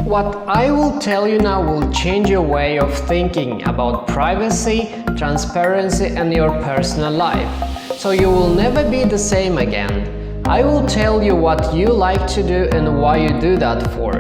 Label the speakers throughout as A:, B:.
A: What I will tell you now will change your way of thinking about privacy, transparency and your personal life. So you will never be the same again. I will tell you what you like to do and why you do that for.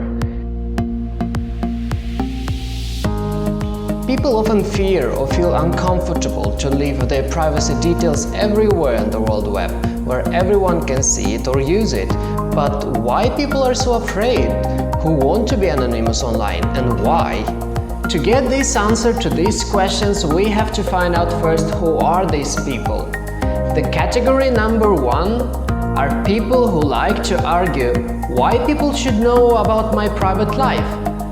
A: People often fear or feel uncomfortable to leave their privacy details everywhere on the world web, where everyone can see it or use it. But why people are so afraid? Who want to be anonymous online and why? To get this answer to these questions, we have to find out first who are these people. The category number 1 are people who like to argue why people should know about my private life.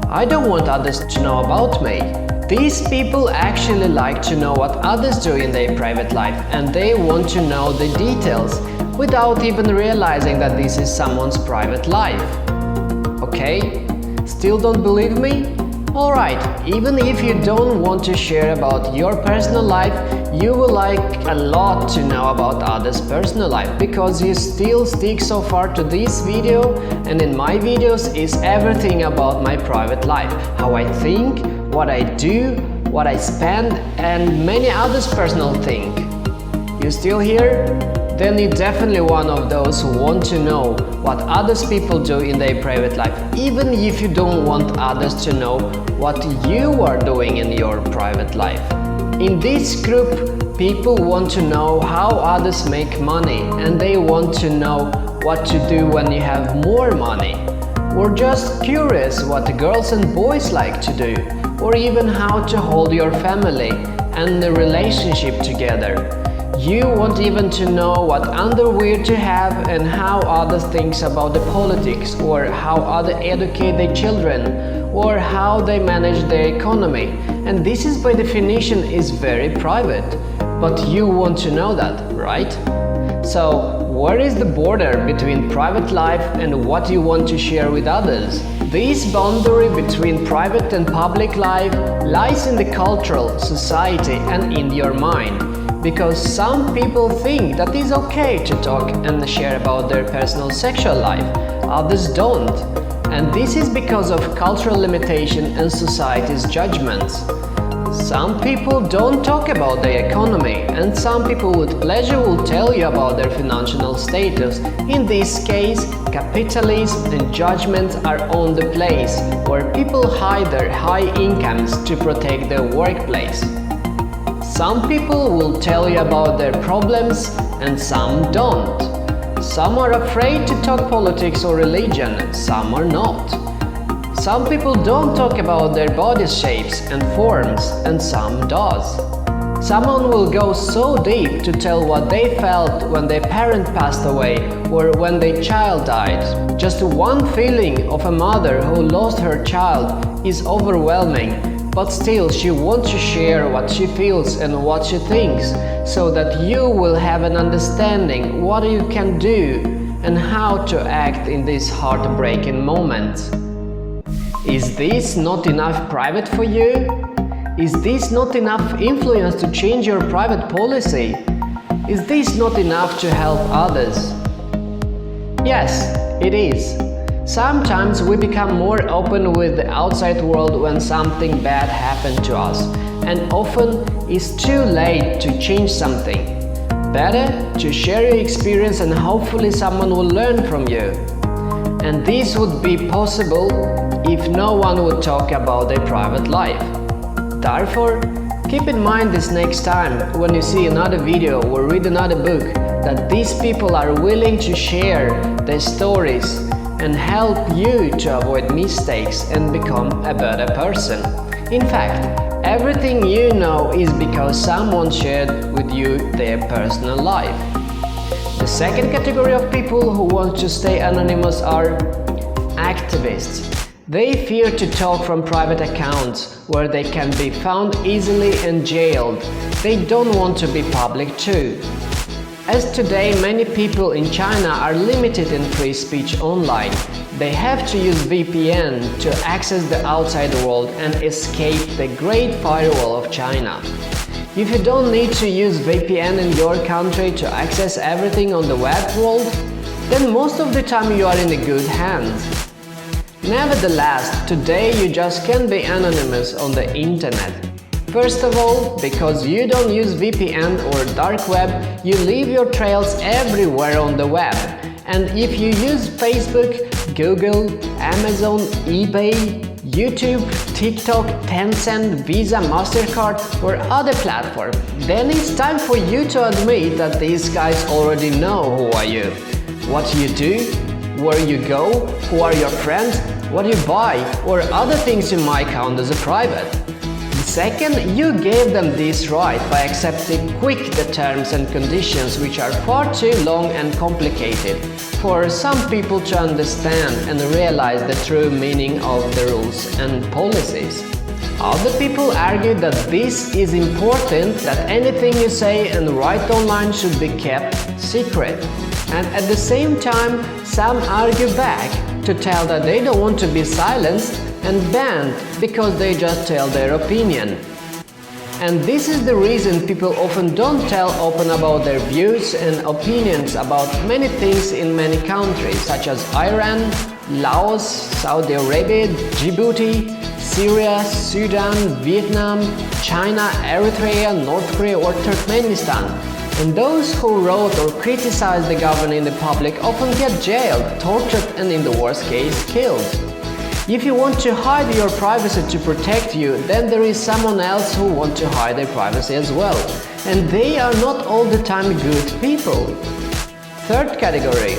A: I don't want others to know about me. These people actually like to know what others do in their private life, and they want to know the details without even realizing that this is someone's private life. Okay? Still don't believe me? Alright, even if you don't want to share about your personal life, you will like a lot to know about others' personal life, because you still stick so far to this video, and in my videos is everything about my private life, how I think, what I do, what I spend, and many others' personal things. You still here? Then you're definitely one of those who want to know what others people do in their private life, even if you don't want others to know what you are doing in your private life. In this group, people want to know how others make money, and they want to know what to do when you have more money. Or just curious what the girls and boys like to do, or even how to hold your family and the relationship together. You want even to know what underwear to have and how others think about the politics, or how others educate their children, or how they manage their economy. And this is by definition is very private, but you want to know that, right? So where is the border between private life and what you want to share with others? This boundary between private and public life lies in the cultural, society and in your mind. Because some people think that it's okay to talk and share about their personal sexual life, others don't. And this is because of cultural limitation and society's judgments. Some people don't talk about their economy, and some people with pleasure will tell you about their financial status. In this case, capitalism and judgments are on the place, where people hide their high incomes to protect their workplace. Some people will tell you about their problems and some don't. Some are afraid to talk politics or religion, some are not. Some people don't talk about their body shapes and forms, and some does. Someone will go so deep to tell what they felt when their parent passed away or when their child died. Just one feeling of a mother who lost her child is overwhelming. But still, she wants to share what she feels and what she thinks, so that you will have an understanding what you can do and how to act in these heartbreaking moments. Is this not enough private for you? Is this not enough influence to change your private policy? Is this not enough to help others? Yes, it is. Sometimes we become more open with the outside world when something bad happened to us, and often it's too late to change something. Better to share your experience and hopefully someone will learn from you. And this would be possible if no one would talk about their private life. Therefore, keep in mind this next time when you see another video or read another book, that these people are willing to share their stories and help you to avoid mistakes and become a better person. In fact, everything you know is because someone shared with you their personal life. The second category of people who want to stay anonymous are activists. They fear to talk from private accounts where they can be found easily and jailed. They don't want to be public too. As today many people in China are limited in free speech online, they have to use VPN to access the outside world and escape the Great Firewall of China. If you don't need to use VPN in your country to access everything on the web world, then most of the time you are in a good hands. Nevertheless, today you just can't be anonymous on the internet. First of all, because you don't use VPN or dark web, you leave your trails everywhere on the web. And if you use Facebook, Google, Amazon, eBay, YouTube, TikTok, Tencent, Visa, MasterCard or other platform, then it's time for you to admit that these guys already know who are you, what you do, where you go, who are your friends, what you buy, or other things you might count as a private. Second, you gave them this right by accepting quick the terms and conditions, which are far too long and complicated for some people to understand and realize the true meaning of the rules and policies. Other people argue that this is important, that anything you say and write online should be kept secret. And at the same time, some argue back to tell that they don't want to be silenced and banned because they just tell their opinion. And this is the reason people often don't tell open about their views and opinions about many things in many countries such as Iran, Laos, Saudi Arabia, Djibouti, Syria, Sudan, Vietnam, China, Eritrea, North Korea or Turkmenistan. And those who wrote or criticized the government in the public often get jailed, tortured and in the worst case, killed. If you want to hide your privacy to protect you, then there is someone else who wants to hide their privacy as well. And they are not all the time good people. Third category,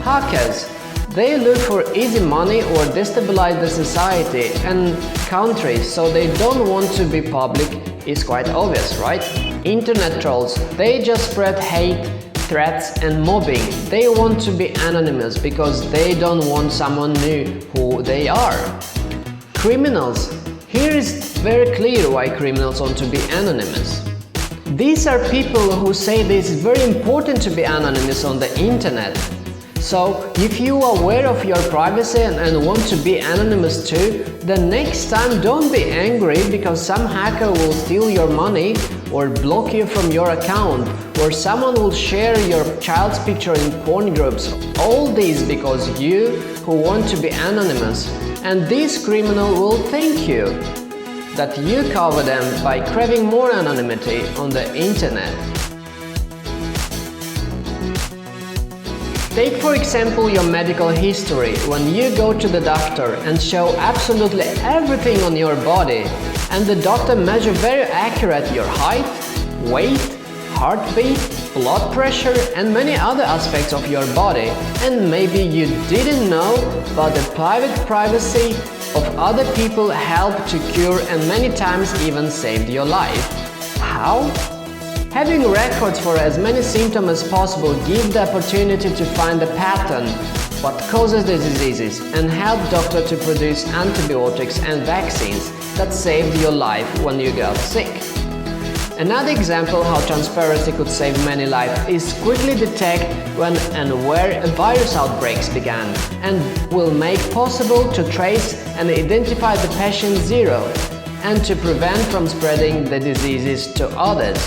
A: hackers. They look for easy money or destabilize the society and countries, so they don't want to be public. It's quite obvious, right? Internet trolls, they just spread hate, threats and mobbing. They want to be anonymous because they don't want someone knew who they are. Criminals, here is very clear why criminals want to be anonymous. These are people who say this is very important to be anonymous on the internet. So, if you are aware of your privacy and want to be anonymous too, then next time don't be angry because some hacker will steal your money or block you from your account, or someone will share your child's picture in porn groups. All this because you who want to be anonymous, and this criminal will thank you that you cover them by craving more anonymity on the internet. Take for example your medical history. When you go to the doctor and show absolutely everything on your body, and the doctor measure very accurate your height, weight, heartbeat, blood pressure and many other aspects of your body, and maybe you didn't know, but the private privacy of other people helped to cure and many times even saved your life. How? Having records for as many symptoms as possible give the opportunity to find the pattern, what causes the diseases, and help doctor to produce antibiotics and vaccines that saved your life when you got sick. Another example how transparency could save many lives is quickly detect when and where virus outbreaks began, and will make possible to trace and identify the patient zero, and to prevent from spreading the diseases to others.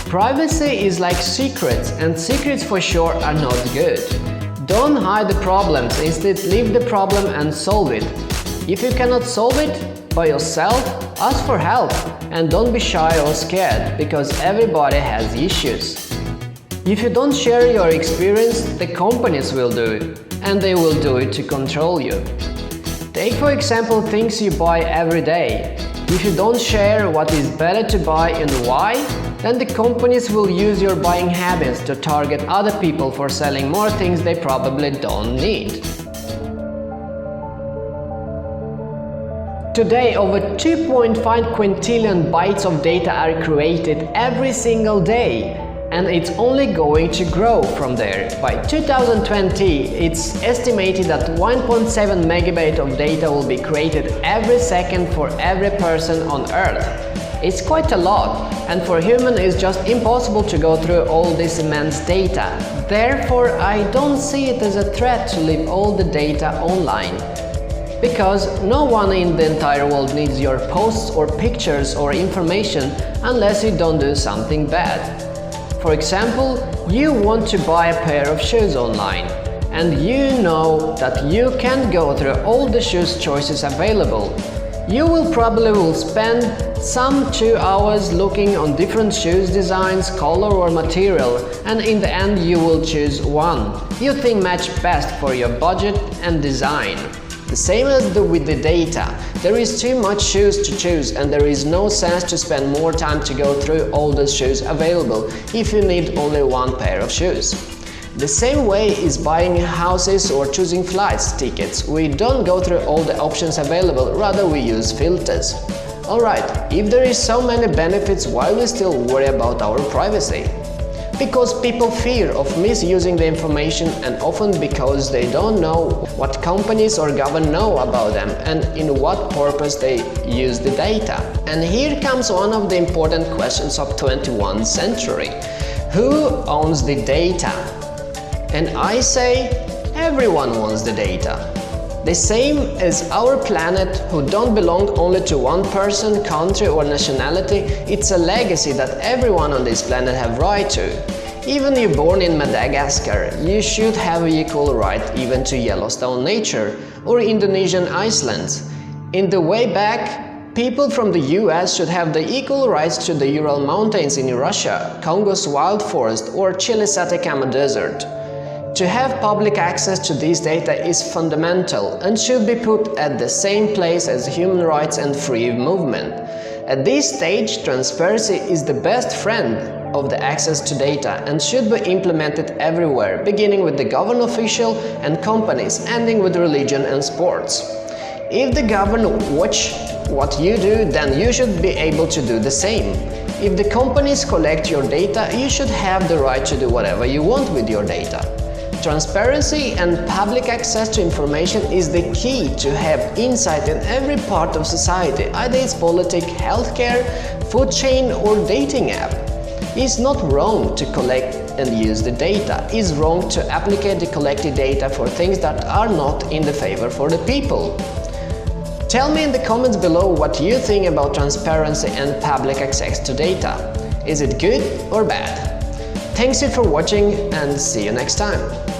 A: Privacy is like secrets, and secrets for sure are not good. Don't hide the problems, instead leave the problem and solve it. If you cannot solve it by yourself, ask for help and don't be shy or scared, because everybody has issues. If you don't share your experience, the companies will do it, and they will do it to control you. Take for example things you buy every day. If you don't share what is better to buy and why, then the companies will use your buying habits to target other people for selling more things they probably don't need. Today, over 2.5 quintillion bytes of data are created every single day, and it's only going to grow from there. By 2020, it's estimated that 1.7 megabyte of data will be created every second for every person on Earth. It's quite a lot, and for humans it's just impossible to go through all this immense data. Therefore, I don't see it as a threat to leave all the data online. Because no one in the entire world needs your posts or pictures or information unless you don't do something bad. For example, you want to buy a pair of shoes online, and you know that you can't go through all the shoes choices available. You will probably spend some 2 hours looking on different shoes designs, color or material, and in the end you will choose one you think match best for your budget and design. The same as with the data. There is too much shoes to choose and there is no sense to spend more time to go through all the shoes available if you need only one pair of shoes. The same way is buying houses or choosing flights tickets. We don't go through all the options available, rather we use filters. Alright, if there is so many benefits, why we still worry about our privacy? Because people fear of misusing the information, and often because they don't know what companies or government know about them and in what purpose they use the data. And here comes one of the important questions of 21st century. Who owns the data? And I say, everyone owns the data. The same as our planet, who don't belong only to one person, country or nationality. It's a legacy that everyone on this planet have right to. Even you born in Madagascar, you should have equal right even to Yellowstone nature or Indonesian islands. In the way back, people from the US should have the equal rights to the Ural Mountains in Russia, Congo's wild forest or Chile's Atacama Desert. To have public access to these data is fundamental and should be put at the same place as human rights and free movement. At this stage, transparency is the best friend of the access to data and should be implemented everywhere, beginning with the government official and companies, ending with religion and sports. If the government watch what you do, then you should be able to do the same. If the companies collect your data, you should have the right to do whatever you want with your data. Transparency and public access to information is the key to have insight in every part of society, either it's politics, healthcare, food chain or dating app. It's not wrong to collect and use the data. It's wrong to apply the collected data for things that are not in the favor for the people. Tell me in the comments below what you think about transparency and public access to data. Is it good or bad? Thanks you for watching and see you next time.